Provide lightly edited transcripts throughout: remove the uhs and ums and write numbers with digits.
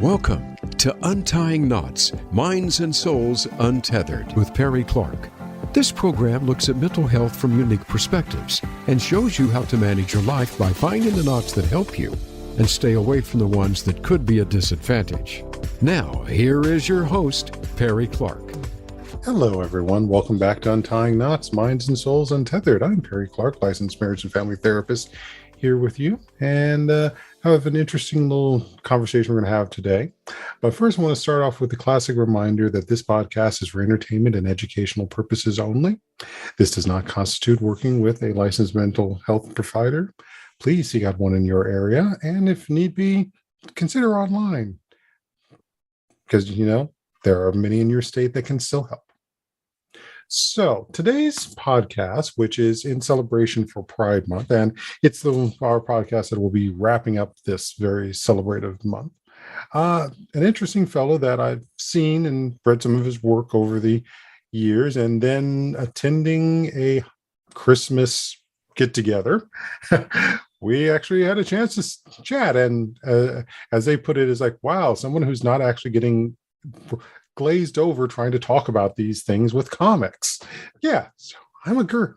Welcome to Untying Knots, Minds and Souls Untethered with Perry Clark. This program looks at mental health from unique perspectives and shows you how to manage your life by finding the knots that help you and stay away from the ones that could be a disadvantage. Now, here is your host, Perry Clark. Hello, everyone. Welcome back to Untying Knots, Minds and Souls Untethered. I'm Perry Clark, licensed marriage and family therapist, here with you. And I have an interesting little conversation we're going to have today. But first, I want to start off with the classic reminder that this podcast is for entertainment and educational purposes only. This does not constitute working with a licensed mental health provider. Please seek out one in your area. And if need be, consider online. Because, there are many in your state that can still help. So today's podcast, which is in celebration for Pride Month, and it's our podcast that will be wrapping up this very celebrative month. An interesting fellow that I've seen and read some of his work over the years, and then attending a Christmas get-together. We actually had a chance to chat, and as they put it, is like, wow, someone who's not actually getting glazed over trying to talk about these things with comics. Yeah, so I'm a girl.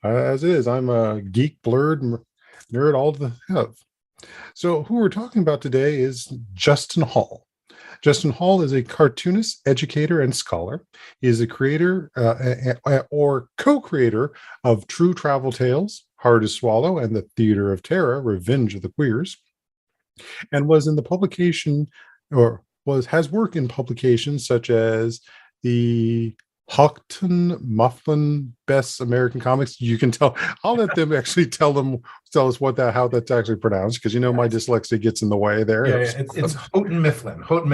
As it is, I'm a geek, blurred nerd, all the have. So who we're talking about today is Justin Hall. Justin Hall is a cartoonist, educator, and scholar. He is a creator or co-creator of True Travel Tales, Hard to Swallow, and the Theater of Terror, Revenge of the Queers, and was in the publication has worked in publications such as the Houghton Mifflin Best American Comics. You can tell. I'll let them actually tell us how that's actually pronounced, because my dyslexia gets in the way there. Yeah, it's Houghton Mifflin. Houghton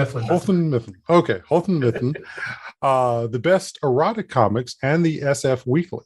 Mifflin. Okay, Houghton Mifflin. The Best Erotic Comics and the SF Weekly.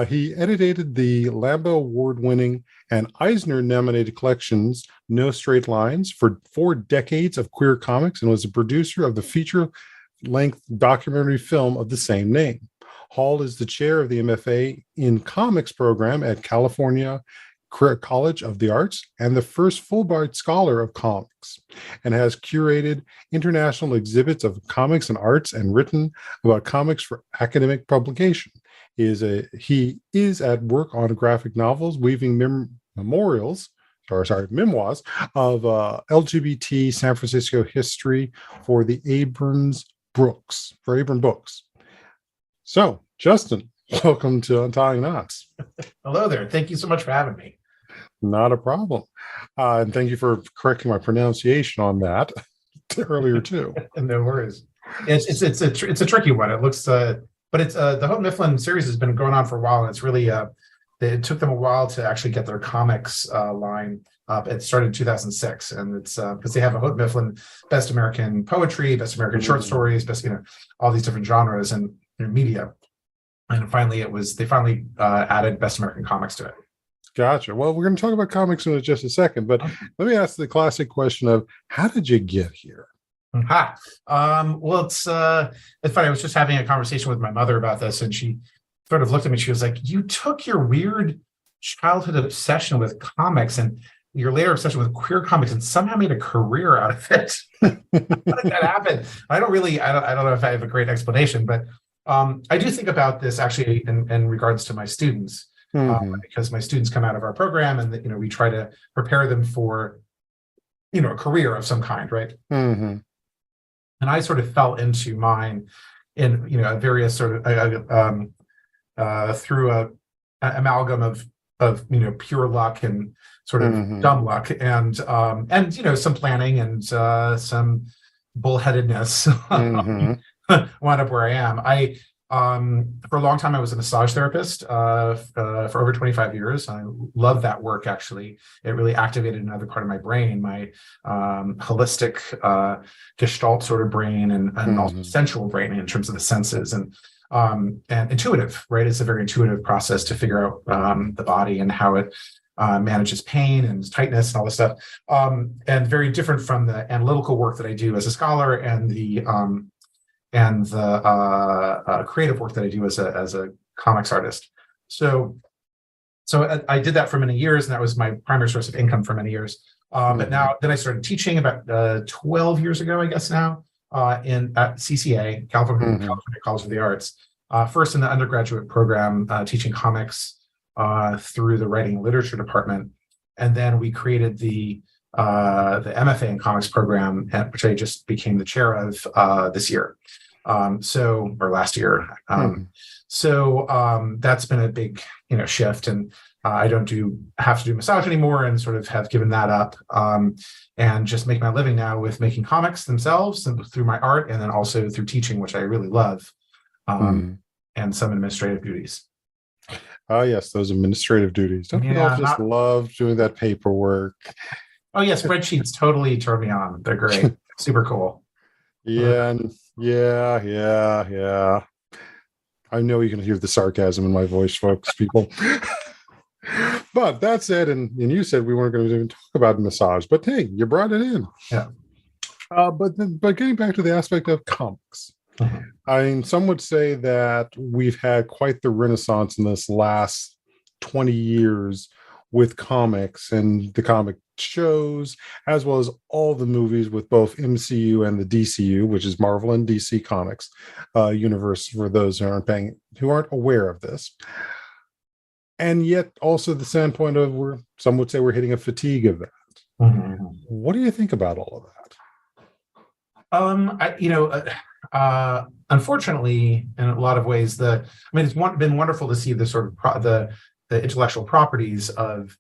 He edited the Lambda Award-winning and Eisner-nominated collections No Straight Lines for 4 decades of queer comics, and was a producer of the feature-length documentary film of the same name. Hall is the chair of the MFA in Comics program at California College of the Arts and the first Fulbright Scholar of Comics, and has curated international exhibits of comics and arts and written about comics for academic publication. He is at work on graphic novels, weaving memoirs of LGBT San Francisco history for the Abram Books. So, Justin, welcome to Untying Knots. Hello there. Thank you so much for having me. Not a problem. And thank you for correcting my pronunciation on that earlier too. No worries. It's a tricky one. It looks but it's the Houghton Mifflin series has been going on for a while, and it's really it took them a while to actually get their comics line up. It started in 2006, and it's because they have a Houghton Mifflin Best American Poetry, Best American Short Stories, best all these different genres and media. And finally, they finally added Best American Comics to it. Gotcha. Well, we're going to talk about comics in just a second, but let me ask the classic question of, how did you get here? Well, it's funny. I was just having a conversation with my mother about this, and she sort of looked at me. She was like, "You took your weird childhood obsession with comics and your later obsession with queer comics and somehow made a career out of it." How did that happen? I don't know if I have a great explanation, but I do think about this actually in regards to my students. Because my students come out of our program, and we try to prepare them for a career of some kind, right? And I sort of fell into mine in various sort of through a amalgam of pure luck and sort of dumb luck, and some planning and some bullheadedness. Wound up where I am. For a long time, I was a massage therapist for over 25 years. I love that work, actually. It really activated another part of my brain, my holistic gestalt sort of brain, and also sensual brain in terms of the senses, and intuitive, right? It's a very intuitive process to figure out the body and how it manages pain and tightness and all this stuff, and very different from the analytical work that I do as a scholar and the creative work that I do as a comics artist. So I did that for many years, and that was my primary source of income for many years. But now, then I started teaching about 12 years ago, I guess now, at CCA, California College of the Arts. First in the undergraduate program, teaching comics through the writing and literature department, and then we created the MFA in comics program, which I just became the chair of this year. Or last year. So that's been a big, shift, and I don't have to do massage anymore, and sort of have given that up, and just make my living now with making comics themselves and through my art, and then also through teaching, which I really love, and some administrative duties. Oh yes, those administrative duties. Don't we all just love doing that paperwork? Oh yeah, spreadsheets totally turn me on. They're great. Super cool. Yeah. I know you can hear the sarcasm in my voice, folks, people. But that said, and you said we weren't going to even talk about massage, but hey, you brought it in. Yeah. But getting back to the aspect of comics, I mean, some would say that we've had quite the renaissance in this last 20 years with comics and the comic shows, as well as all the movies with both MCU and the DCU, which is Marvel and DC Comics universe, for those who aren't aware of this. And yet also the standpoint of some would say we're hitting a fatigue of that. What do you think about all of that? Unfortunately, in a lot of ways, it's been wonderful to see the sort of the intellectual properties of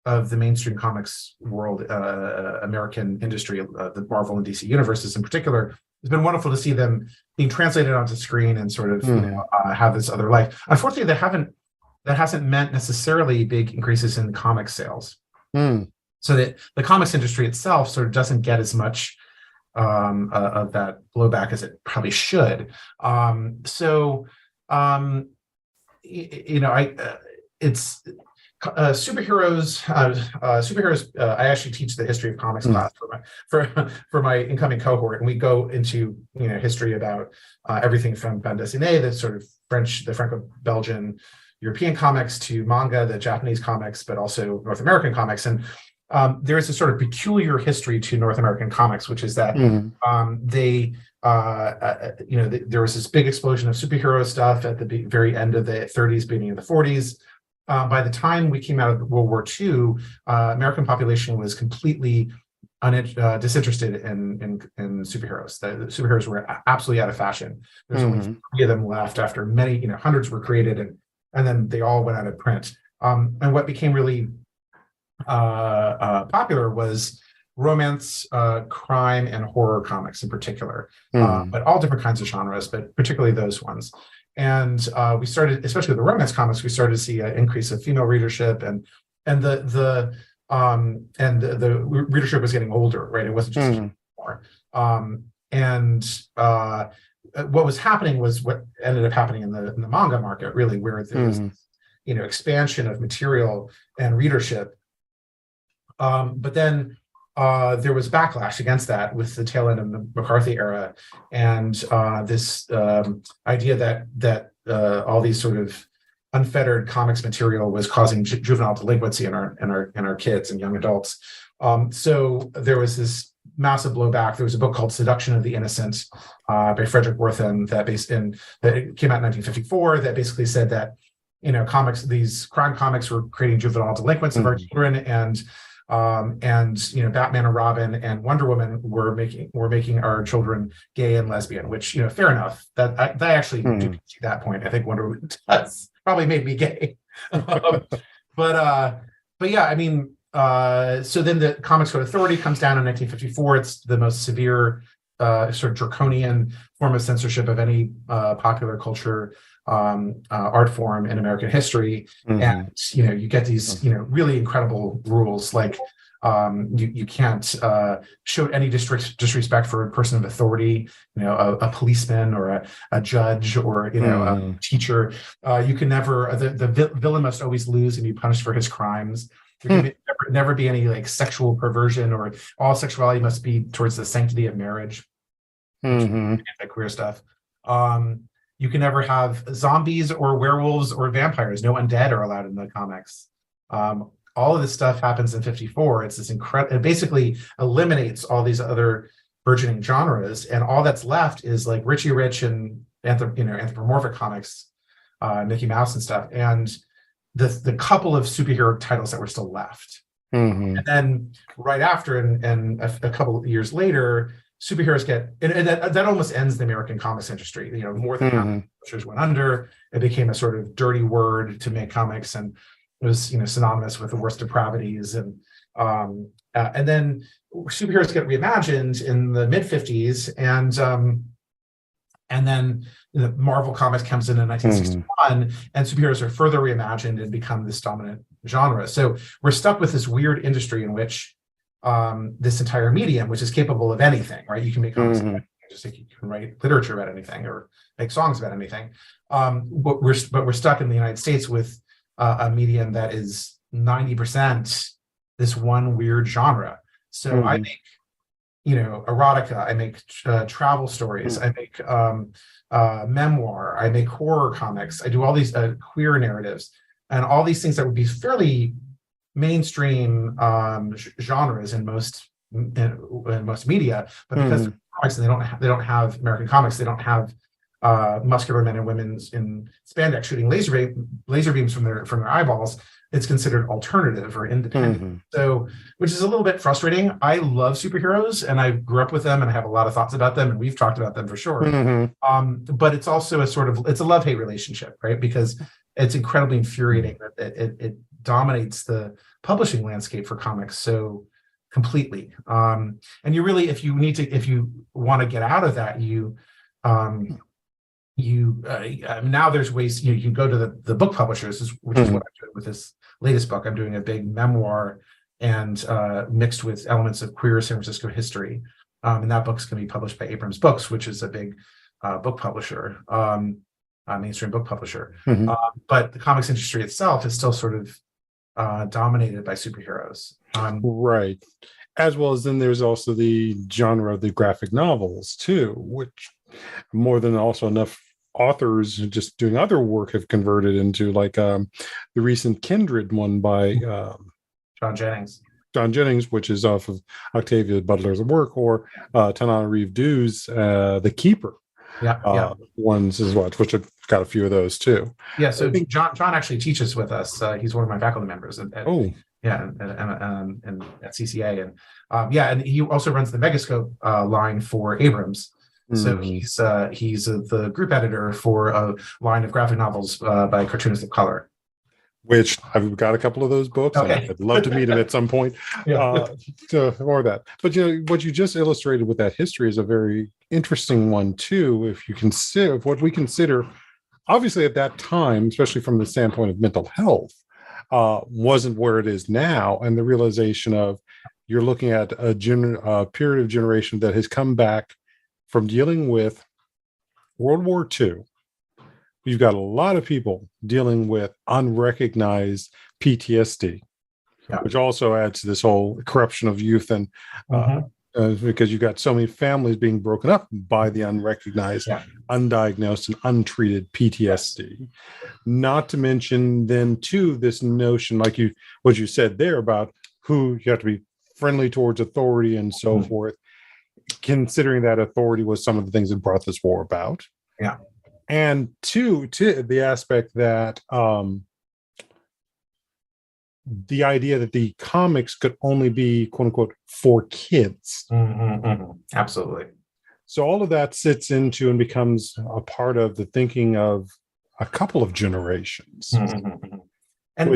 the mainstream comics world, American industry, the Marvel and DC universes in particular. It's been wonderful to see them being translated onto screen and sort of have this other life. Unfortunately, that hasn't meant necessarily big increases in comic sales. So that the comics industry itself sort of doesn't get as much of that blowback as it probably should. It's superheroes. I actually teach the history of comics class for my incoming cohort, and we go into history about everything from bande dessinée, the sort of the Franco-Belgian European comics, to manga, the Japanese comics, but also North American comics. And there is a sort of peculiar history to North American comics, which is that there was this big explosion of superhero stuff at the very end of the 30s, beginning of the 40s. By the time we came out of World War II, American population was completely disinterested in superheroes. The superheroes were absolutely out of fashion. There's only 3 of them left after many, hundreds were created, and then they all went out of print. And what became really popular was romance, crime, and horror comics in particular, but all different kinds of genres, but particularly those ones. And we started, especially with the romance comics, we started to see an increase of female readership, and the readership was getting older, right? It wasn't just anymore. What was happening was what ended up happening in the manga market, really, where there was expansion of material and readership. But then there was backlash against that with the tail end of the McCarthy era, and this idea that all these sort of unfettered comics material was causing juvenile delinquency in our kids and young adults. So there was this massive blowback. There was a book called Seduction of the Innocent by Frederick Wortham that came out in 1954 that basically said that these crime comics were creating juvenile delinquents of our children, and Batman and Robin and Wonder Woman were making our children gay and lesbian, which fair enough. That I actually do see that point. I think Wonder Woman does probably made me gay, but yeah, I mean, so then the Comics Code Authority comes down in 1954. It's the most severe sort of draconian form of censorship of any popular culture art form in American history. And you get these really incredible rules, like you can't show any disrespect for a person of authority, a policeman or a judge or a teacher. You can never, the villain must always lose and be punished for his crimes. There can never be any like sexual perversion, or all sexuality must be towards the sanctity of marriage, queer stuff. You can never have zombies or werewolves or vampires. No undead are allowed in the comics. all of this stuff happens in 54. It's this incredible, it basically eliminates all these other burgeoning genres. And all that's left is like Richie Rich and anthropomorphic comics, Mickey Mouse and stuff. And the couple of superhero titles that were still left. Mm-hmm. And then right after, and a couple of years later, superheroes get, and that almost ends the American comics industry. More than half the publishers went under. It became a sort of dirty word to make comics, and it was synonymous with the worst depravities. And then superheroes get reimagined in the mid 50s, and then Marvel Comics comes in 1961, and superheroes are further reimagined and become this dominant genre. So we're stuck with this weird industry in which this entire medium, which is capable of anything, right? You can make comics, just like you can write literature about anything or make songs about anything. But we're stuck in the United States with a medium that is 90% this one weird genre. So I make erotica, I make travel stories, I make memoir, I make horror comics, I do all these queer narratives, and all these things that would be fairly mainstream genres in most media, but because they're comics and they don't have American comics, they don't have muscular men and women in spandex shooting laser beams from their eyeballs. It's considered alternative or independent. So, which is a little bit frustrating. I love superheroes and I grew up with them and I have a lot of thoughts about them and we've talked about them for sure. But it's also it's a love-hate relationship, right? Because it's incredibly infuriating that it dominates the publishing landscape for comics so completely. And you really, if you want to get out of that, now there's ways you can go to the book publishers, which is what I'm doing with this latest book. I'm doing a big memoir and mixed with elements of queer San Francisco history, and that book's going to be published by Abrams Books, which is a big book publisher, mainstream book publisher. But the comics industry itself is still sort of dominated by superheroes, right? As well as then there's also the genre of the graphic novels too, which more than also enough authors just doing other work have converted into, like the recent Kindred one by John Jennings, which is off of Octavia Butler's work, or Tanana Reeve Dew's The Keeper ones as well, which I've got a few of those too. Yeah, so John actually teaches with us. He's one of my faculty members at CCA, and he also runs the Megascope line for Abrams. So he's the group editor for a line of graphic novels by Cartoonist of Color, which I've got a couple of those books. Okay. And I'd love to meet him at some point. So more of that. But what you just illustrated with that history is a very interesting one too. If you consider what we consider, obviously at that time, especially from the standpoint of mental health, wasn't where it is now, and the realization of you're looking at a period of generation that has come back from dealing with World War II. You've got a lot of people dealing with unrecognized PTSD, which also adds to this whole corruption of youth, and because you've got so many families being broken up by the unrecognized, undiagnosed, and untreated PTSD. Not to mention then too this notion, like what you said there about who you have to be friendly towards authority and so forth, considering that authority was some of the things that brought this war about. And two, to the aspect that the idea that the comics could only be quote unquote for kids. Absolutely. So all of that sits into and becomes a part of the thinking of a couple of generations. And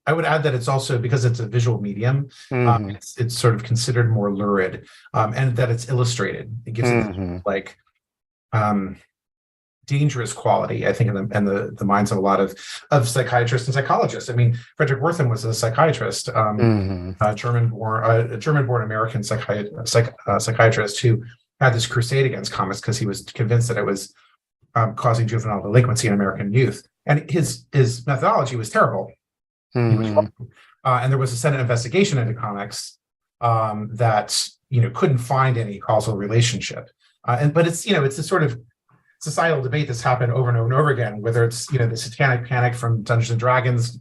I would add that it's also, because it's a visual medium, it's sort of considered more lurid, and that it's illustrated. It gives it dangerous quality, I think, in the minds of a lot of psychiatrists and psychologists. I mean, Frederick Wertham was a psychiatrist, a German-born American psychiatrist who had this crusade against comics because he was convinced that it was causing juvenile delinquency in American youth, and his methodology was terrible. And there was a Senate investigation into comics that couldn't find any causal relationship. But it's a sort of societal debate that's happened over and over and over again, whether it's the Satanic Panic from Dungeons and Dragons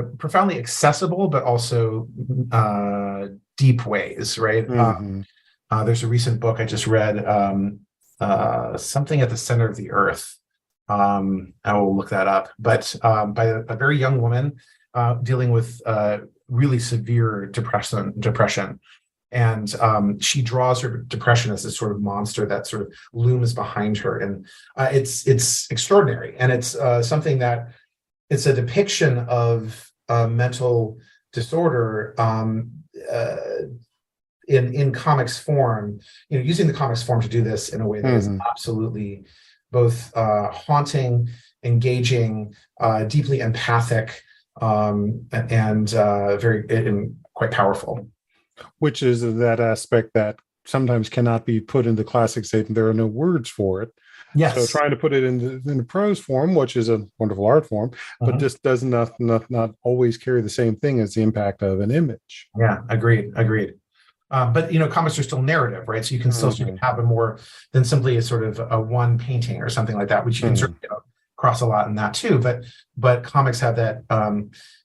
profoundly accessible, but also deep ways, right? There's a recent book I just read, Something at the Center of the Earth. I will look that up, but by a very young woman dealing with really severe depression. And she draws her depression as this sort of monster that sort of looms behind her. And it's extraordinary. And it's something that it's a depiction of mental disorder in comics form, using the comics form to do this in a way that is absolutely both haunting, engaging, deeply empathic, and quite powerful. Which is that aspect that sometimes cannot be put into classic statement. There are no words for it. Yes. So trying to put it in the prose form, which is a wonderful art form, but this does not always carry the same thing as the impact of an image. Yeah, agreed. But comics are still narrative, right? So you can still sort of have a more than simply a sort of a one painting or something like that, which you can certainly cross a lot in that too. But comics have that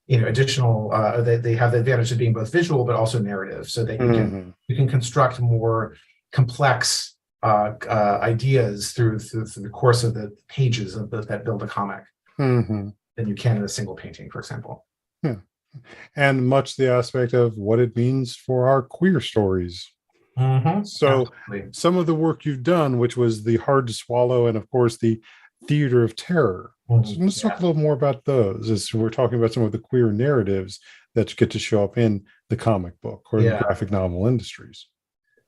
additional. They have the advantage of being both visual but also narrative, so that you can construct more complex ideas through the course of the pages that build a comic than you can in a single painting, for example. Yeah. And much the aspect of what it means for our queer stories. So absolutely. Some of the work you've done, which was the Hard to Swallow and of course the Theater of Terror. So let's talk a little more about those, as we're talking about some of the queer narratives that get to show up in the comic book or the graphic novel industries.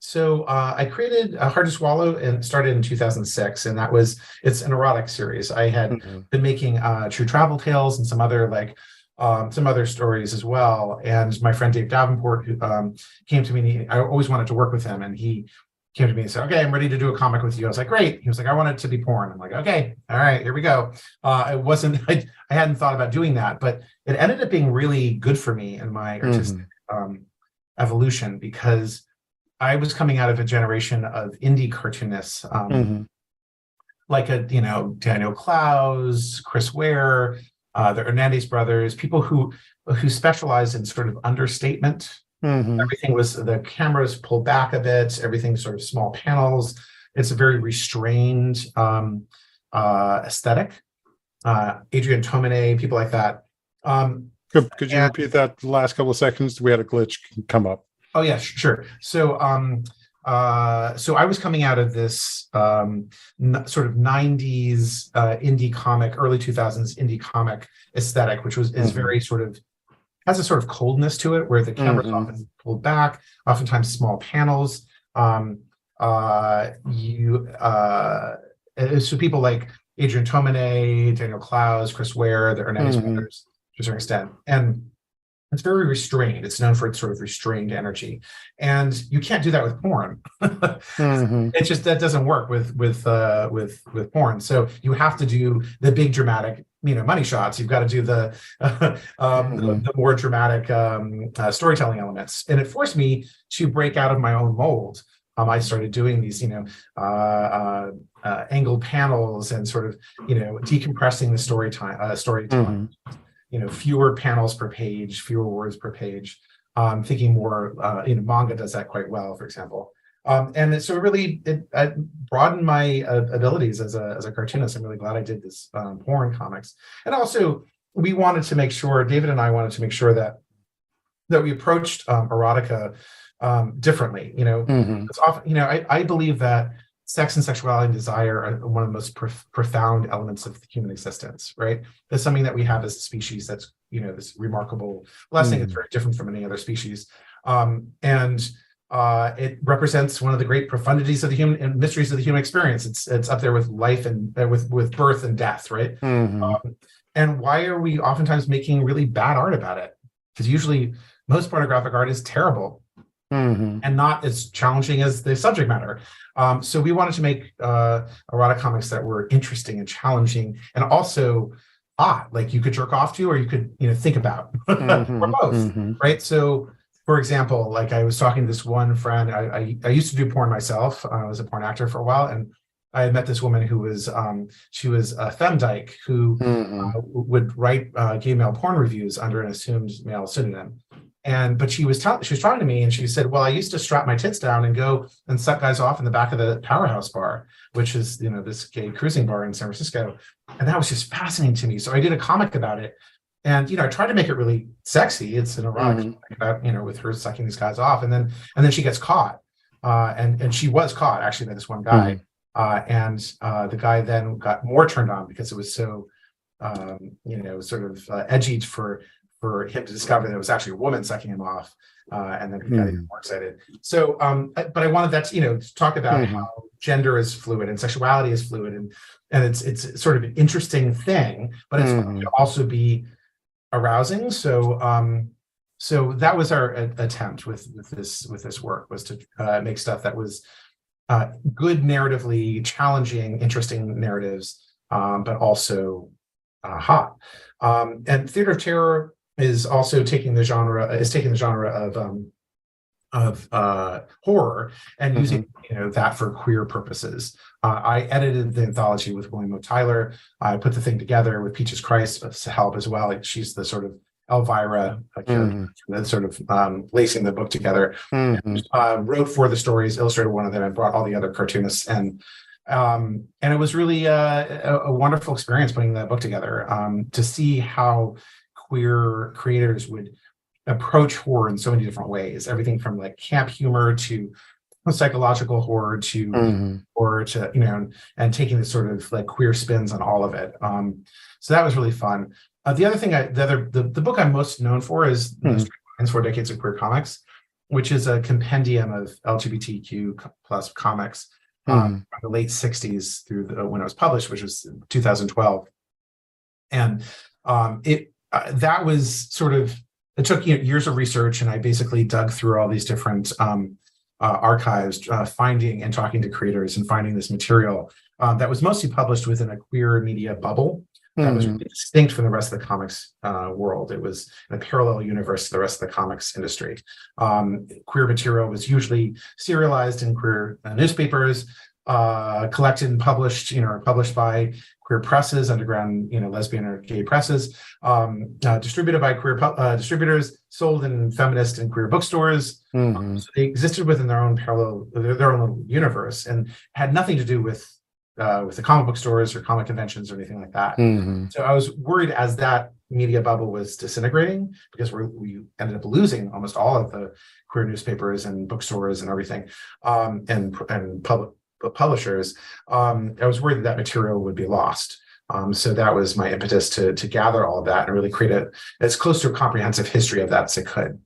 So I created Hard to Swallow and started in 2006, and it's an erotic series. I had been making True Travel Tales and some other stories as well. And my friend Dave Davenport, who came to me, I always wanted to work with him, and he came to me and said, "Okay, I'm ready to do a comic with you." I was like, "Great." He was like, "I want it to be porn." I'm like, "Okay, all right, here we go." I hadn't thought about doing that, but it ended up being really good for me in my artistic evolution, because I was coming out of a generation of indie cartoonists, like Daniel Clowes, Chris Ware, the Hernandez brothers, people who specialized in sort of understatement. Everything was, the cameras pulled back a bit, everything sort of small panels. It's a very restrained aesthetic. Adrian Tomine, people like that. Could you repeat that last couple of seconds? We had a glitch come up. Oh yeah, sure. So so I was coming out of this sort of 90s indie comic, early 2000s indie comic aesthetic, which is very sort of, has a sort of coldness to it, where the camera's often pulled back, oftentimes small panels. So people like Adrian Tomine, Daniel Clowes, Chris Ware, the Hernandez brothers, to a certain extent. And it's very restrained. It's known for its sort of restrained energy, and you can't do that with porn. It just, that doesn't work with porn. So you have to do the big dramatic, money shots. You've got to do the more dramatic storytelling elements, and it forced me to break out of my own mold. I started doing these, angled panels and sort of, decompressing the storytelling. Fewer panels per page, fewer words per page. Thinking more, manga does that quite well, for example. And it really broadened my abilities as a cartoonist. I'm really glad I did this porn comics. And also, we wanted to make sure, David and I wanted to make sure that we approached erotica differently. It's often, I believe that sex and sexuality and desire are one of the most profound elements of human existence, right? That's something that we have as a species that's, this remarkable blessing. It's very different from any other species. And it represents one of the great profundities of the human and mysteries of the human experience. It's up there with life and with birth and death, right? And why are we oftentimes making really bad art about it? Because usually most pornographic art is terrible. And not as challenging as the subject matter. So we wanted to make erotic comics that were interesting and challenging, and also hot, like you could jerk off to, or you could, think about, or both, right? So, for example, like I was talking to this one friend, I used to do porn myself. I was a porn actor for a while, and I had met this woman who was she was a femdyke who would write gay male porn reviews under an assumed male pseudonym. But she was talking to me, and she said, "Well, I used to strap my tits down and go and suck guys off in the back of the Powerhouse Bar, which is this gay cruising bar in San Francisco." And that was just fascinating to me. So I did a comic about it, and I tried to make it really sexy. It's an erotic comic about with her sucking these guys off, and then she gets caught, and she was caught actually by this one guy, and the guy then got more turned on because it was so sort of edgy for him to discover that it was actually a woman sucking him off, and then he got even more excited. So, but I wanted that to talk about how gender is fluid and sexuality is fluid, and it's sort of an interesting thing, but it's going to also be arousing. So, so that was our attempt with this work, was to make stuff that was good narratively, challenging, interesting narratives, but also hot. And Theater of Terror is also taking the genre of horror and using that for queer purposes. I edited the anthology with William O. Tyler. I put the thing together with Peaches Christ's help as well. She's the sort of Elvira character that's sort of lacing the book together. Wrote for the stories, illustrated one of them, and brought all the other cartoonists. And it was really a wonderful experience putting that book together, to see how queer creators would approach horror in so many different ways. Everything from like camp humor to psychological horror to and taking this sort of like queer spins on all of it. So that was really fun. The other thing, the book I'm most known for is Lines 4 Decades of Queer Comics, which is a compendium of LGBTQ plus comics from the late 60s through when it was published, which was 2012. And that was sort of, it took years of research, and I basically dug through all these different archives, finding and talking to creators and finding this material that was mostly published within a queer media bubble that was really distinct from the rest of the comics world. It was in a parallel universe to the rest of the comics industry. Queer material was usually serialized in queer newspapers, collected and published, published by queer presses, underground, lesbian or gay presses, distributed by queer distributors, sold in feminist and queer bookstores. So they existed within their own parallel, their own little universe, and had nothing to do with the comic book stores or comic conventions or anything like that. So I was worried as that media bubble was disintegrating, because we ended up losing almost all of the queer newspapers and bookstores and everything, and publishers. I was worried that material would be lost. So that was my impetus to gather all of that and really create as close to a comprehensive history of that as I could.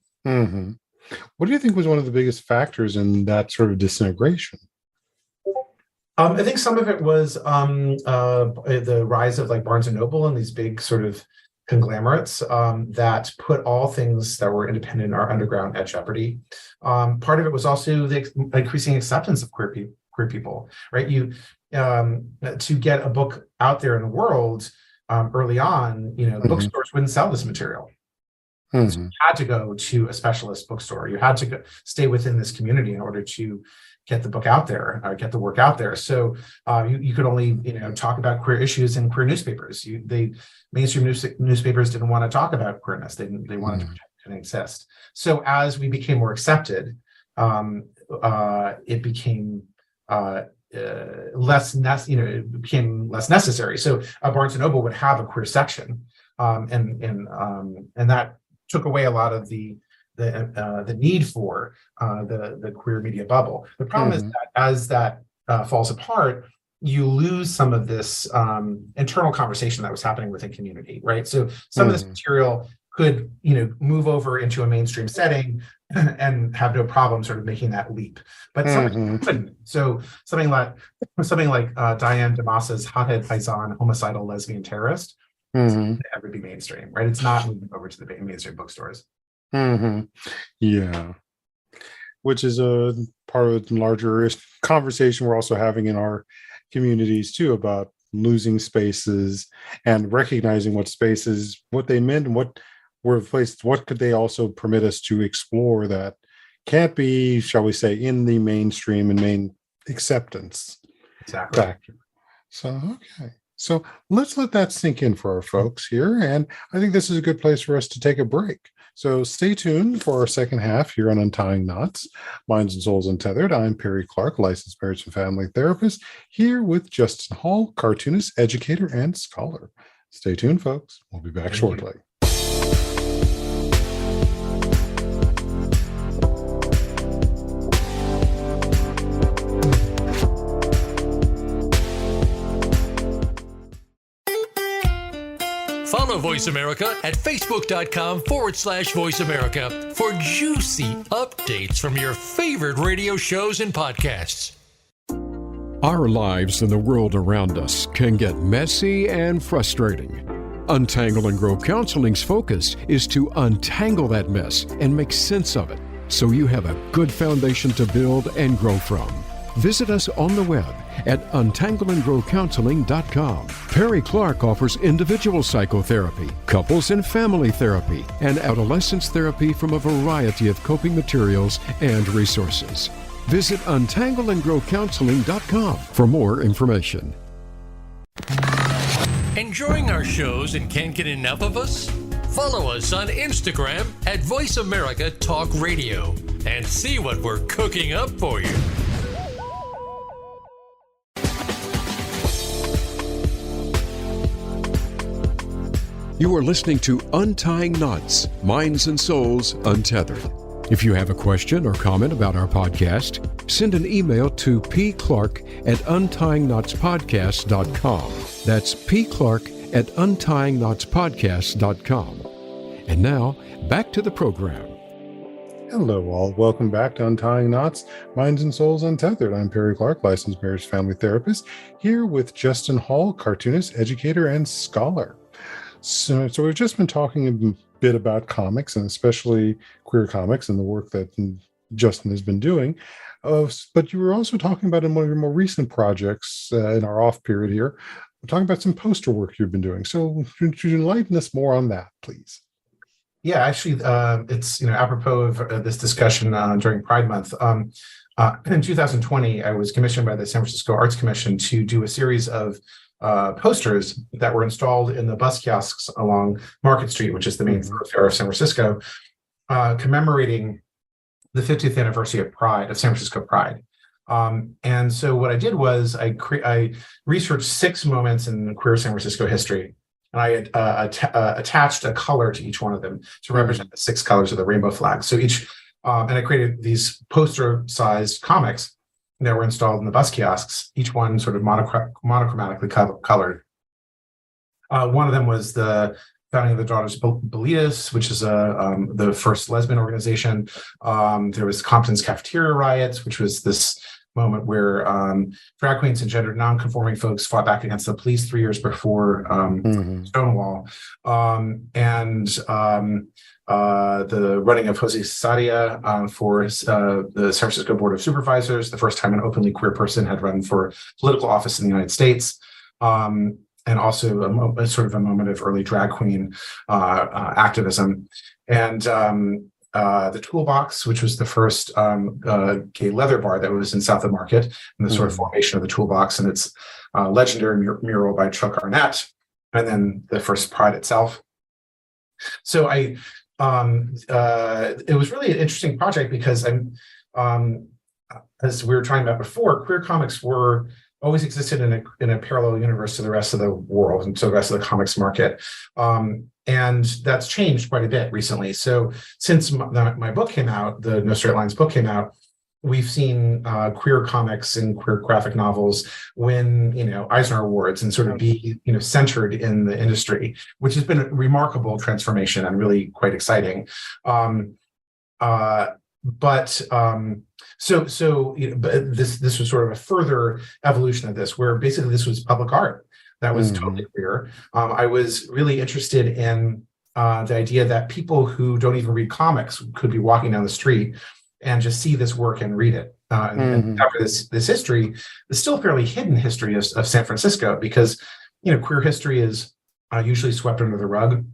What do you think was one of the biggest factors in that sort of disintegration? I think some of it was the rise of like Barnes and Noble and these big sort of conglomerates that put all things that were independent or underground at jeopardy. Part of it was also the increasing acceptance of queer people, right? To get a book out there in the world early on, bookstores wouldn't sell this material. So you had to go to a specialist bookstore. You had to stay within this community in order to get the book out there, get the work out there. So you could only, talk about queer issues in queer newspapers. Mainstream newspapers didn't want to talk about queerness. They wanted to pretend it didn't exist. So as we became more accepted, it became it became less necessary. So Barnes and Noble would have a queer section, and that took away a lot of the need for the queer media bubble. The problem is that as that falls apart, you lose some of this internal conversation that was happening within community, right? So some of this material could, move over into a mainstream setting and have no problem sort of making that leap. But something couldn't. So something like Diane DeMasa's Hothead Paisan Homicidal Lesbian Terrorist never be mainstream, right? It's not moving over to the mainstream bookstores. Yeah, which is a part of the larger conversation we're also having in our communities too, about losing spaces and recognizing what spaces, what they meant, and what were placed, what could they also permit us to explore that can't be, shall we say, in the mainstream and main acceptance. Exactly. factor. So, okay. So let's let that sink in for our folks here. And I think this is a good place for us to take a break. So stay tuned for our second half here on Untying Knots, Minds and Souls Untethered. I'm Perry Clark, licensed marriage and family therapist, here with Justin Hall, cartoonist, educator, and scholar. Stay tuned, folks. We'll be back shortly. Follow Voice America at facebook.com/Voice America for juicy updates from your favorite radio shows and podcasts. Our lives and the world around us can get messy and frustrating. Untangle and Grow Counseling's focus is to untangle that mess and make sense of it so you have a good foundation to build and grow from. Visit us on the web at untangleandgrowcounseling.com. Perry Clark offers individual psychotherapy, couples and family therapy, and adolescence therapy from a variety of coping materials and resources. Visit untangleandgrowcounseling.com for more information. Enjoying our shows and can't get enough of us? Follow us on Instagram at Voice America Talk Radio and see what we're cooking up for you. You are listening to Untying Knots, Minds and Souls Untethered. If you have a question or comment about our podcast, send an email to pclark@untyingknotspodcast.com. That's pclark@untyingknotspodcast.com. And now, back to the program. Hello, all. Welcome back to Untying Knots, Minds and Souls Untethered. I'm Perry Clark, licensed marriage family therapist, here with Justin Hall, cartoonist, educator, and scholar. So we've just been talking a bit about comics, and especially queer comics and the work that Justin has been doing. But you were also talking about in one of your more recent projects in our off period here, we're talking about some poster work you've been doing. So could you enlighten us more on that, please? Yeah, actually, it's apropos of this discussion during Pride Month. In 2020, I was commissioned by the San Francisco Arts Commission to do a series of posters that were installed in the bus kiosks along Market Street, which is the main thoroughfare of San Francisco, commemorating the 50th anniversary of Pride, of San Francisco Pride. And so what I did was I researched 6 moments in queer San Francisco history, and I attached a color to each one of them to represent the 6 colors of the rainbow flag. So and I created these poster-sized comics that were installed in the bus kiosks, each one sort of monochromatically colored. One of them was the founding of the Daughters Bolitas, which is the first lesbian organization. There was Compton's Cafeteria Riots, which was this moment where drag queens and gender nonconforming folks fought back against the police 3 years before Stonewall. The running of Jose Sadia for the San Francisco Board of Supervisors, the first time an openly queer person had run for political office in the United States, and also a sort of a moment of early drag queen activism. And the Toolbox, which was the first gay leather bar that was in South of Market, and the sort of formation of the Toolbox, and its legendary mural by Chuck Arnett, and then the first Pride itself. So it was really an interesting project because as we were talking about before, queer comics were always existed in a parallel universe to the rest of the world and to the rest of the comics market. And that's changed quite a bit recently. So since my book came out, the No Straight Lines book came out, we've seen queer comics and queer graphic novels win, Eisner Awards and sort of be, centered in the industry, which has been a remarkable transformation and really quite exciting. But this was sort of a further evolution of this, where basically this was public art that was totally queer. I was really interested in the idea that people who don't even read comics could be walking down the street and just see this work and read it. And after this history, the still fairly hidden history of San Francisco, because queer history is usually swept under the rug.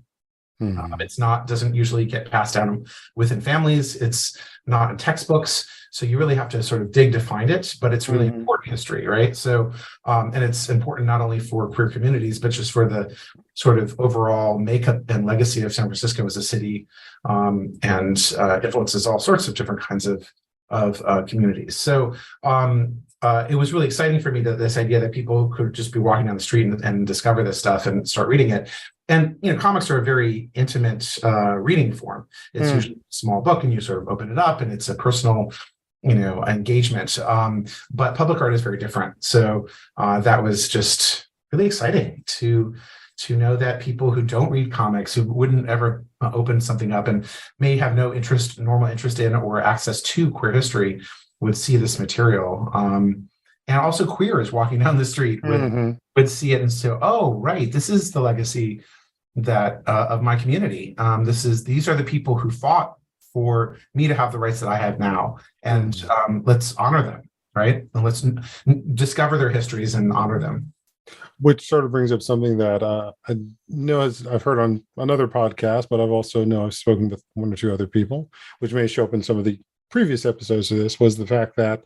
Doesn't usually get passed down within families. It's not in textbooks. So you really have to sort of dig to find it, but it's really important history, right? So, and it's important not only for queer communities, but just for the sort of overall makeup and legacy of San Francisco as a city, and influences all sorts of different kinds of communities. So it was really exciting for me that this idea that people could just be walking down the street and discover this stuff and start reading it. And comics are a very intimate reading form. It's usually a small book, and you sort of open it up, and it's a personal, engagement. But public art is very different. So that was just really exciting to know that people who don't read comics, who wouldn't ever open something up and may have no normal interest in or access to queer history, would see this material. And also queers walking down the street would see it and say, oh, right, this is the legacy that of my community. These are the people who fought for me to have the rights that I have now. And let's honor them, right? And let's discover their histories and honor them. Which sort of brings up something that I know I've heard on another podcast, but I've spoken with one or two other people, which may show up in some of the previous episodes of this, was the fact that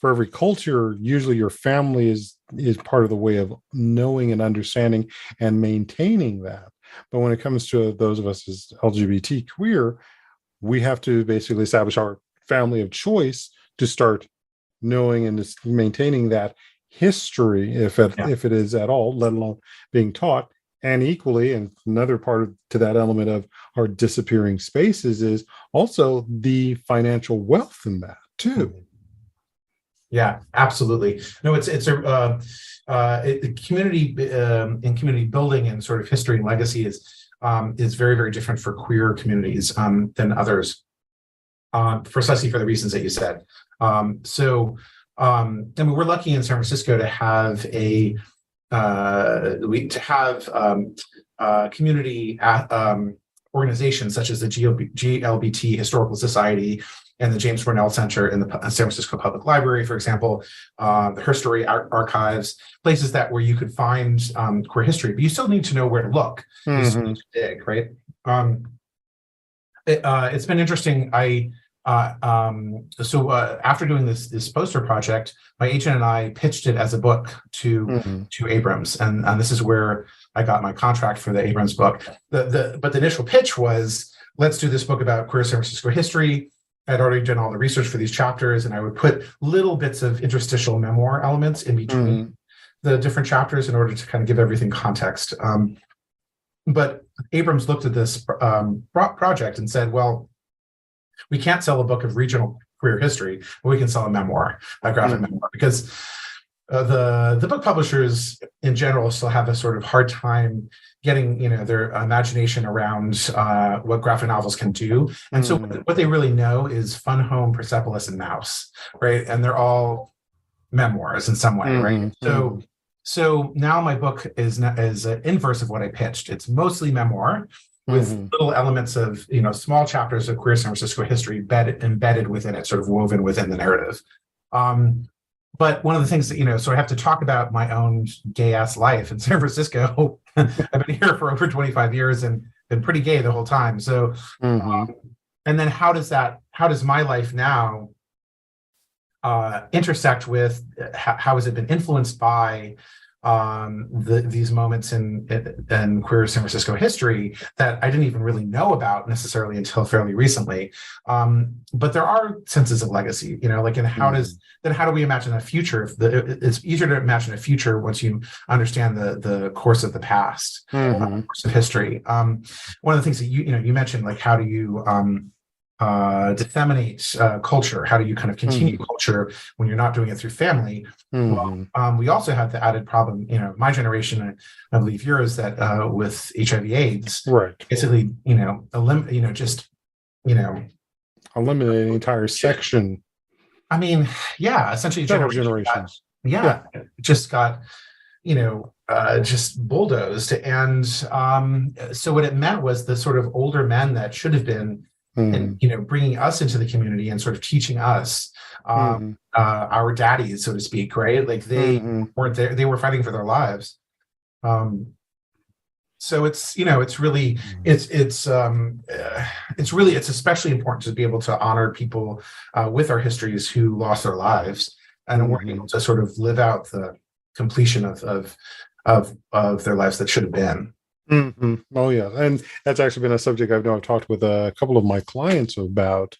for every culture, usually your family is part of the way of knowing and understanding and maintaining that. But when it comes to those of us as LGBT queer, we have to basically establish our family of choice to start knowing and maintaining that history, if it is at all, let alone being taught. And equally, and another part to that element of our disappearing spaces is also the financial wealth in that too. Yeah, absolutely. No, it's a community in community building and sort of history and legacy is very, very different for queer communities than others, precisely for the reasons that you said. We're lucky in San Francisco to have community organizations such as the GLBT Historical Society and the James Cornell Center in the San Francisco Public Library, for example, the Her Story Archives, places where you could find queer history, but you still need to know where to look. You still need to dig, right? It's been interesting. After doing this poster project, my agent and I pitched it as a book to Abrams, and this is where I got my contract for the Abrams book. But the initial pitch was, let's do this book about queer San Francisco history. I'd already done all the research for these chapters, and I would put little bits of interstitial memoir elements in between the different chapters in order to kind of give everything context. But Abrams looked at this project and said, well, we can't sell a book of regional queer history, but we can sell a memoir, a graphic memoir, because the book publishers in general still have a sort of hard time getting their imagination around what graphic novels can do. And so what they really know is Fun Home, Persepolis, and Mouse, right? And they're all memoirs in some way, right? So now my book is an inverse of what I pitched. It's mostly memoir, with little elements of, small chapters of queer San Francisco history embedded within it, sort of woven within the narrative. But one of the things that, so I have to talk about my own gay ass life in San Francisco. I've been here for over 25 years and been pretty gay the whole time. So, and then how does my life now intersect with, how has it been influenced by these moments in queer San Francisco history that I didn't even really know about necessarily until fairly recently. But there are senses of legacy, and how do we imagine a future? It's easier to imagine a future once you understand the course of the past, course of history. One of the things that you mentioned, like, how do you disseminate culture? How do you kind of continue culture when you're not doing it through family? Well, we also have the added problem, my generation, I believe yours, that with HIV/AIDS, right? Basically, eliminate an entire section. I mean, yeah, essentially generations. Just got just bulldozed. And so what it meant was the sort of older men that should have been bringing us into the community and sort of teaching us, our daddies, so to speak, right? Like they weren't there; they were fighting for their lives. So it's, it's really, it's especially important to be able to honor people with our histories who lost their lives, and we're able to sort of live out the completion of their lives that should have been. Oh yeah, and that's actually been a subject I've talked with a couple of my clients about,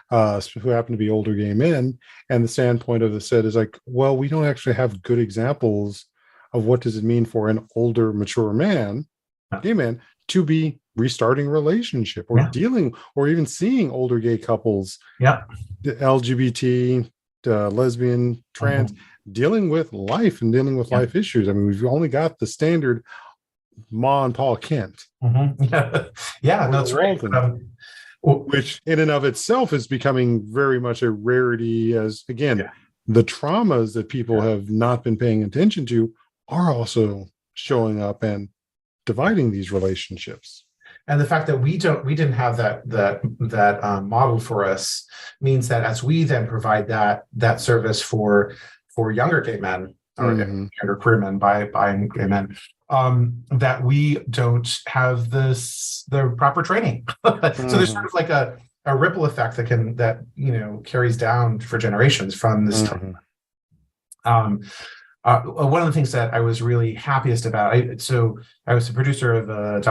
who happen to be older gay men, and the standpoint of the said is like, well, we don't actually have good examples of what does it mean for an older, mature man, gay man, to be restarting relationship or dealing or even seeing older gay couples, the LGBT, lesbian, trans, dealing with life and dealing with life issues. I mean, we've only got the standard Ma and Paul Kent. No, that's right. Which in and of itself is becoming very much a rarity, as again, the traumas that people have not been paying attention to are also showing up and dividing these relationships. And the fact that we didn't have that model for us means that as we then provide that service for younger gay men or younger queer men, bi and gay men, that we don't have the proper training. So there's sort of like a ripple effect that carries down for generations from this time. One of the things that I was really happiest about, I was the producer of a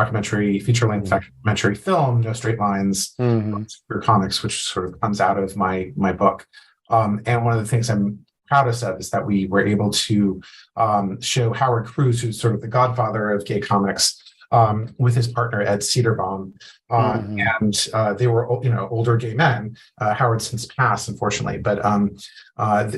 feature-length documentary film, No Straight Lines, Queer Comics, which sort of comes out of my book. And one of the things I'm proudest of is that we were able to show Howard Cruz, who's sort of the godfather of gay comics, with his partner Ed Cedarbaum, and they were older gay men. Howard since passed, unfortunately, but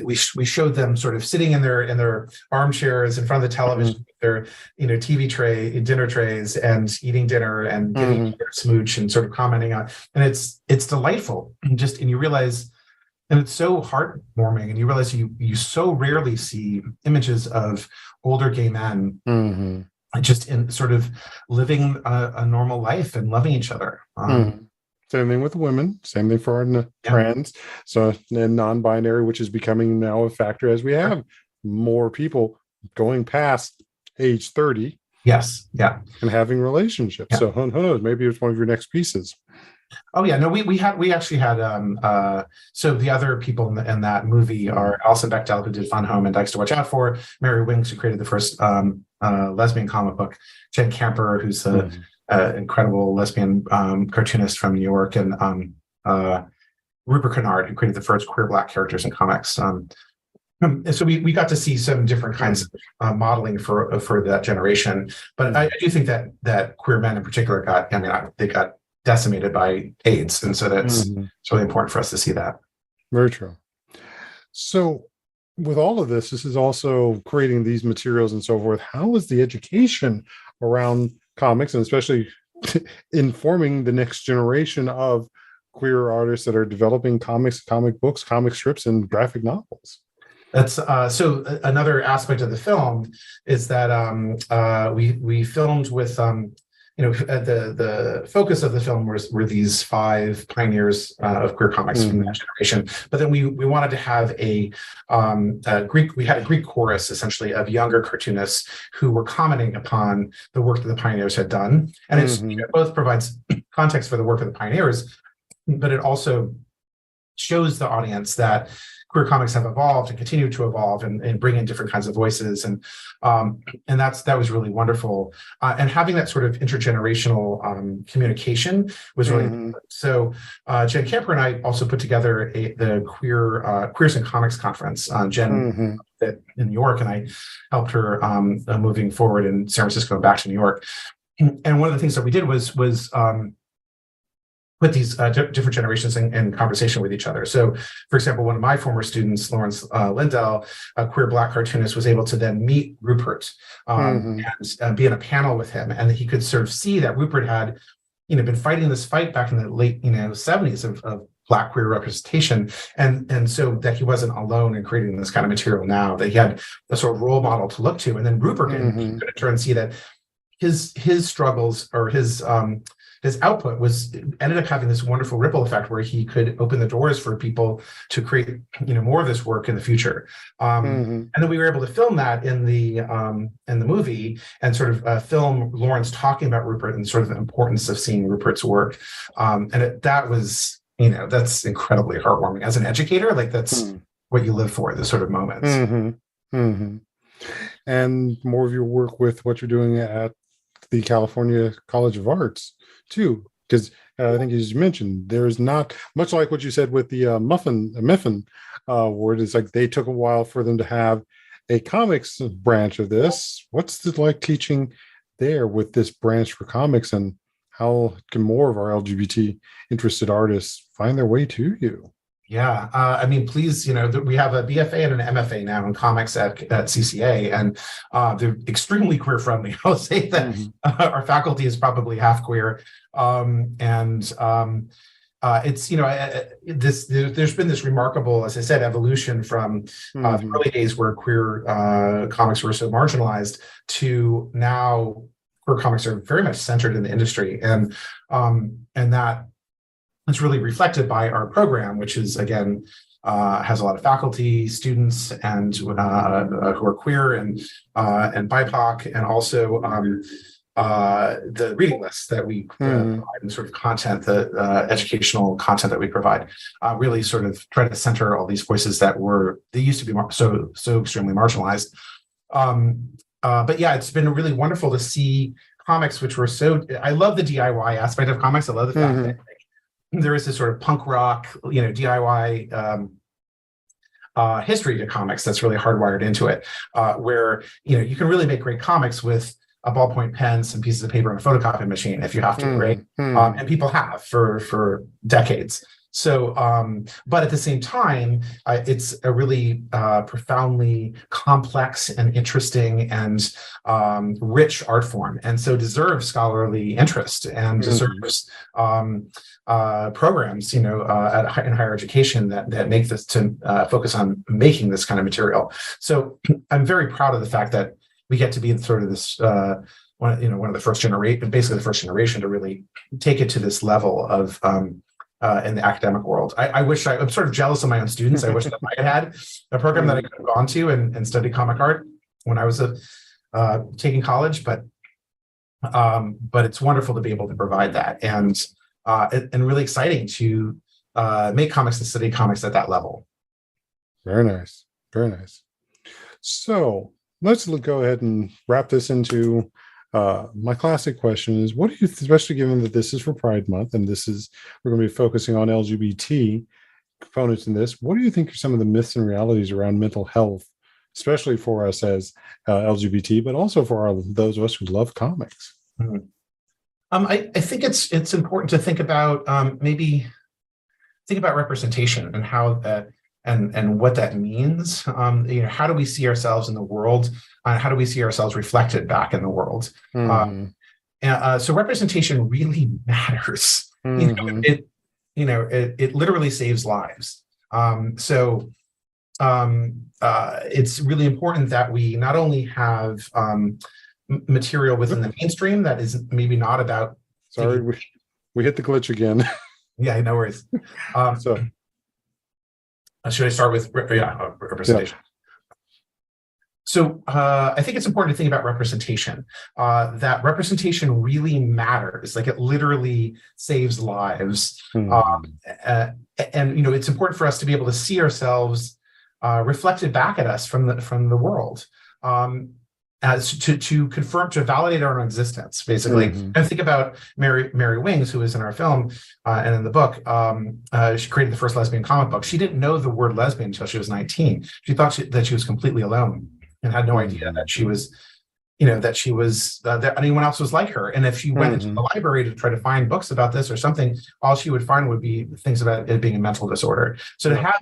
we showed them sort of sitting in their armchairs in front of the television, with their TV tray, dinner trays, and eating dinner and giving each other a smooch and sort of commenting on, and it's delightful. And you realize. And it's so heartwarming, and you realize you so rarely see images of older gay men just in sort of living a normal life and loving each other. Same thing with women, same thing for our trans, so and non-binary, which is becoming now a factor as we have more people going past age 30. Yes, and having relationships. So who knows? Maybe it's one of your next pieces. Oh yeah, no, we actually had so the other people in that movie are Alison Bechdel, who did Fun Home and Dykes to Watch Out For, Mary Winks, who created the first lesbian comic book, Jen Camper, who's an incredible lesbian cartoonist from New York, and Rupert Kennard, who created the first queer Black characters in comics. And so we got to see some different kinds of modeling for that generation. But I do think that queer men in particular they got decimated by AIDS, and so that's it's really important for us to see that. Very true. So with all of this is also creating these materials and so forth. How is the education around comics, and especially informing the next generation of queer artists that are developing comics, comic books, comic strips, and graphic novels? That's so another aspect of the film is that we filmed with the focus of the film were these 5 pioneers of queer comics from that generation. But then we wanted to have we had a Greek chorus essentially of younger cartoonists who were commenting upon the work that the pioneers had done. And it both provides context for the work of the pioneers, but it also shows the audience that queer comics have evolved and continue to evolve and bring in different kinds of voices. And that was really wonderful. And having that sort of intergenerational communication was really important. So Jen Camper and I also put together the Queers in Comics conference. Jen in New York, and I helped her moving forward in San Francisco and back to New York. And one of the things that we did was put these different generations in conversation with each other. So, for example, one of my former students, Lawrence Lindell, a queer Black cartoonist, was able to then meet Rupert and be in a panel with him, and he could sort of see that Rupert had, been fighting this fight back in the late, 70s of Black queer representation, and so that he wasn't alone in creating this kind of material now, that he had a sort of role model to look to, and then Rupert could in turn see that his struggles or his his output ended up having this wonderful ripple effect where he could open the doors for people to create, more of this work in the future. And then we were able to film that in the movie and sort of film Lawrence talking about Rupert and sort of the importance of seeing Rupert's work. That was, that's incredibly heartwarming. As an educator, like that's what you live for, those sort of moments. And more of your work with what you're doing at the California College of Arts too, because I think as you mentioned, there is not much like what you said with the Mifflin award. It's like they took a while for them to have a comics branch of this. What's it like teaching there with this branch for comics, and how can more of our LGBT interested artists find their way to you? Yeah, please, we have a BFA and an MFA now in comics at CCA, and they're extremely queer friendly. I'll say that our faculty is probably half queer, it's there's been this remarkable, as I said, evolution from the early days where queer comics were so marginalized to now queer comics are very much centered in the industry, and that. It's really reflected by our program, which is, again, has a lot of faculty, students, and who are queer and BIPOC, and also the reading lists that we provide, and sort of content, the educational content that we provide, really sort of try to center all these voices that they used to be so extremely marginalized. But yeah, it's been really wonderful to see comics, which were I love the DIY aspect of comics. I love the fact that there is this sort of punk rock, DIY history to comics that's really hardwired into it, where you can really make great comics with a ballpoint pen, some pieces of paper, and a photocopy machine if you have to, right? And people have for decades. So, but at the same time, it's a really profoundly complex and interesting and rich art form, and so deserves scholarly interest and deserves programs, in higher education that make this to focus on making this kind of material. So, I'm very proud of the fact that we get to be sort of this. One of the first generation, basically the first generation, to really take it to this level of in the academic world. I'm sort of jealous of my own students. I wish that I had a program that I could have gone to and studied comic art when I was taking college, but it's wonderful to be able to provide that, and really exciting to make comics and study comics at that level. Very nice. Very nice. So let's go ahead and wrap this into my classic question is, what do you, especially given that this is for Pride Month and we're going to be focusing on LGBT components in this, what do you think are some of the myths and realities around mental health, especially for us as LGBT, but also for those of us who love comics? I think it's important to think about representation and how that and what that means. How do we see ourselves in the world? How do we see ourselves reflected back in the world? So representation really matters. It literally saves lives. It's really important that we not only have material within the mainstream that is maybe not about. Sorry, we hit the glitch again. Yeah, no worries. Should I start with representation? Yeah. So I think it's important to think about representation. That representation really matters. Like, it literally saves lives. And it's important for us to be able to see ourselves reflected back at us from the world, as to confirm, to validate our own existence, basically. And think about Mary Wings, who is in our film and in the book. She created the first lesbian comic book. She didn't know the word lesbian until she was 19. She thought that she was completely alone and had no idea that she was, that anyone else was like her. And if she went into the library to try to find books about this or something, all she would find would be things about it being a mental disorder. So to have,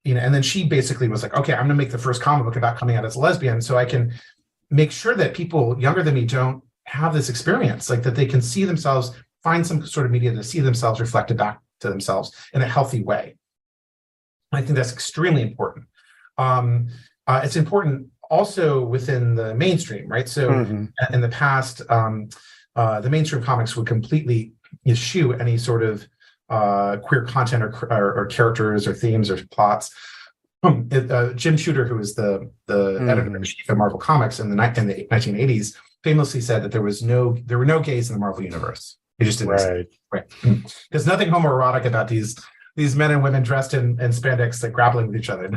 and then she basically was like, okay, I'm going to make the first comic book about coming out as a lesbian, so I can make sure that people younger than me don't have this experience, like that they can see themselves, find some sort of media to see themselves reflected back to themselves in a healthy way. I think that's extremely important. It's important also within the mainstream, right? So in the past, the mainstream comics would completely eschew any sort of queer content or characters or themes or plots. Jim Shooter, who was the editor-in-chief of Marvel Comics in the 1980s, famously said that there were no gays in the Marvel universe. He just didn't exist. Right. There's nothing homoerotic about these men and women dressed in spandex, like grappling with each other.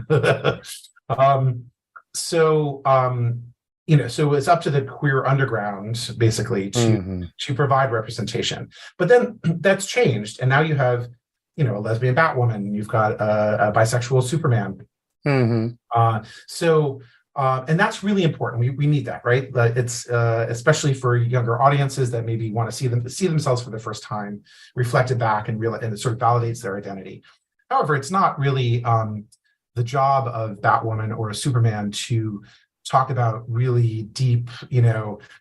So it's up to the queer underground basically to provide representation. But then that's changed, and now you have a lesbian Batwoman, you've got a bisexual Superman. And that's really important. We need that, right? It's especially for younger audiences that maybe want to see themselves for the first time, reflected back, and it sort of validates their identity. However, it's not really the job of Batwoman or a Superman to talk about really deep,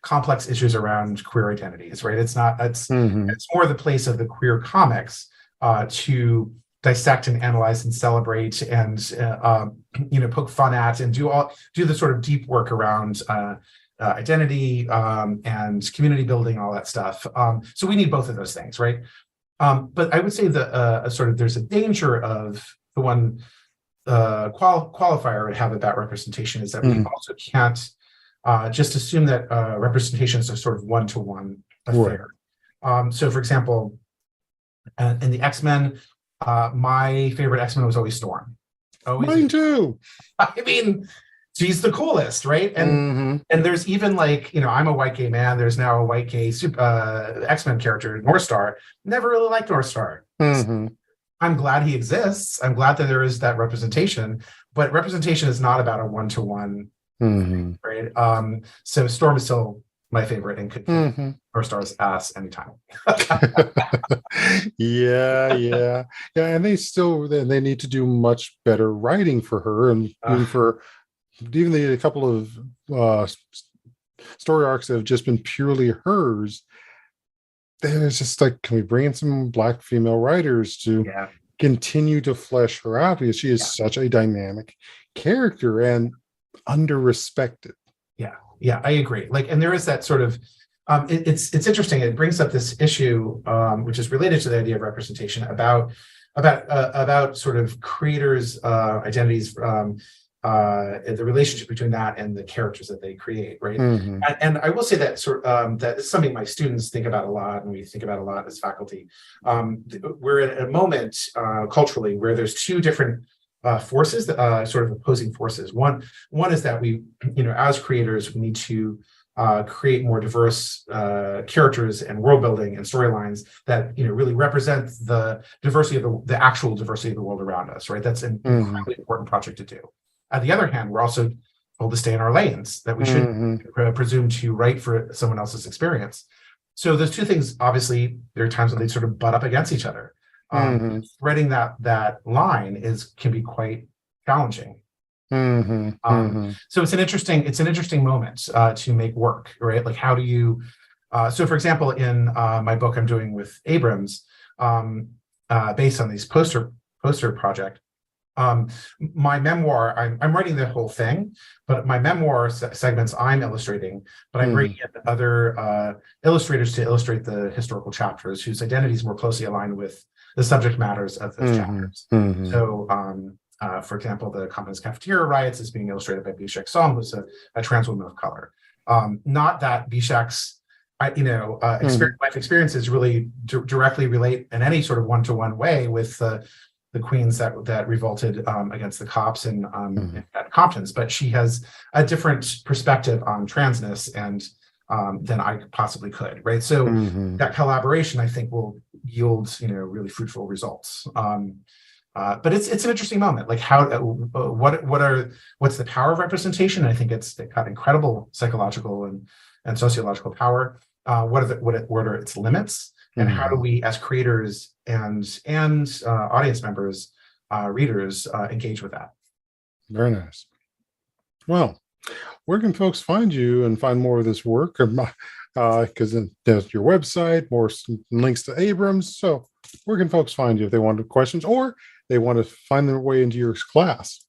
complex issues around queer identities, right? It's not. It's more the place of the queer comics to dissect and analyze and celebrate and poke fun at and do the sort of deep work around identity and community building, all that stuff. So we need both of those things, right? But I would say that there's a danger of the one qualifier I would have about representation is that we also can't just assume that representation is a sort of one-to-one affair. So, for example, in the X-Men, my favorite X-Men was always Storm. Mine too. I mean, she's the coolest, right? And there's even I'm a white gay man. There's now a white gay X-Men character, North Star. Never really liked North Star. I'm glad he exists. I'm glad that there is that representation, but representation is not about a one-to-one, right? So Storm is still my favorite and could kick North Star's ass anytime. Yeah. And they need to do much better writing for her, and even a couple of story arcs that have just been purely hers. It's just can we bring in some Black female writers to continue to flesh her out, because she is such a dynamic character and under-respected. Yeah, I agree. And there is that sort of it's interesting. It brings up this issue which is related to the idea of representation about sort of creators' identities, the relationship between that and the characters that they create, right? And I will say that that is something my students think about a lot, and we think about a lot as faculty. We're at a moment culturally where there's two different forces, sort of opposing forces. One is that we, as creators, we need to create more diverse characters and world building and storylines that really represent the diversity of the actual diversity of the world around us, right? That's an incredibly important project to do. On the other hand, we're also told to stay in our lanes, that we should presume to write for someone else's experience. So those two things, obviously, there are times when they sort of butt up against each other. Threading that line can be quite challenging. So it's an interesting moment to make work, right? How do you? So, for example, in my book I'm doing with Abrams, based on these poster project. My memoir, I'm writing the whole thing, but my memoir segments I'm illustrating, but I'm bringing in other illustrators to illustrate the historical chapters whose identities more closely aligned with the subject matters of those chapters. So, for example, the Compton's Cafeteria riots is being illustrated by Bishak Som, who's a trans woman of color. Not that Bishak's life experiences really directly relate in any sort of one-to-one way with the queens that revolted against the cops at Compton's, but she has a different perspective on transness than I possibly could, right? So that collaboration, I think, will yield really fruitful results. But it's an interesting moment. What's the power of representation? I think it's got incredible psychological and sociological power. What are its limits? And how do we, as creators and audience members, readers, engage with that? Very nice. Well, where can folks find you and find more of this work? Because there's your website, more links to Abrams. So where can folks find you if they want questions or they want to find their way into your class?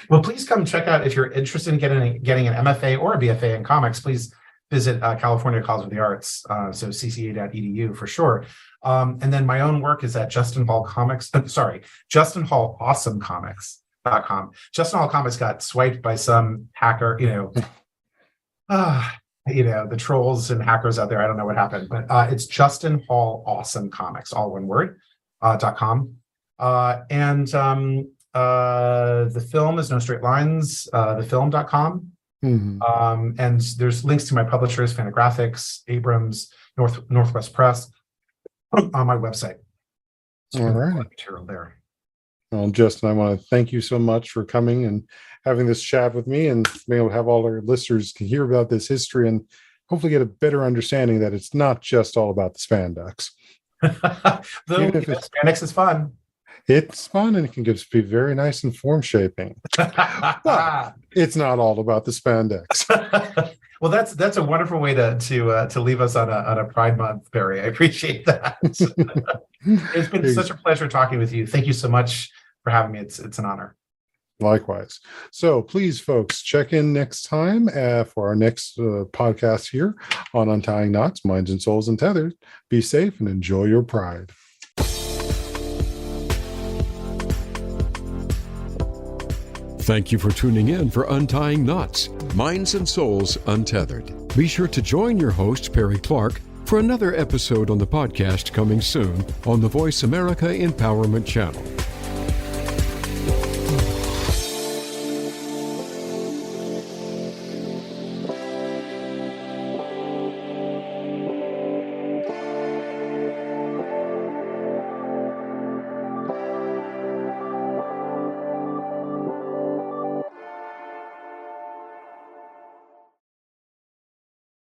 Well, please come check out if you're interested in getting an MFA or a BFA in comics. Please visit California College of the Arts, so cca.edu for sure. And then my own work is at Justin Hall Awesomecomics.com. Justin Hall Comics got swiped by some hacker, the trolls and hackers out there. I don't know what happened, but it's Justin Hall Awesome Comics, all one word, .com. And the film is No Straight Lines, thefilm.com. Mm-hmm. And there's links to my publishers, Fantagraphics, Abrams, Northwest Press, on my website. All right. Material there. Well, Justin, I want to thank you so much for coming and having this chat with me, and being able to have all our listeners to hear about this history and hopefully get a better understanding that it's not just all about the spandex. Spandex is fun. It's fun, and it can be very nice and form shaping. But it's not all about the spandex. Well, that's a wonderful way to leave us on a Pride Month, Barry. I appreciate that. It's been such a pleasure talking with you. Thank you so much for having me. It's an honor. Likewise. So please, folks, check in next time for our next podcast here on Untying Knots, Minds and Souls Untethered. Be safe and enjoy your Pride. Thank you for tuning in for Untying Knots, Minds and Souls Untethered. Be sure to join your host, Perry Clark, for another episode on the podcast coming soon on the Voice America Empowerment Channel.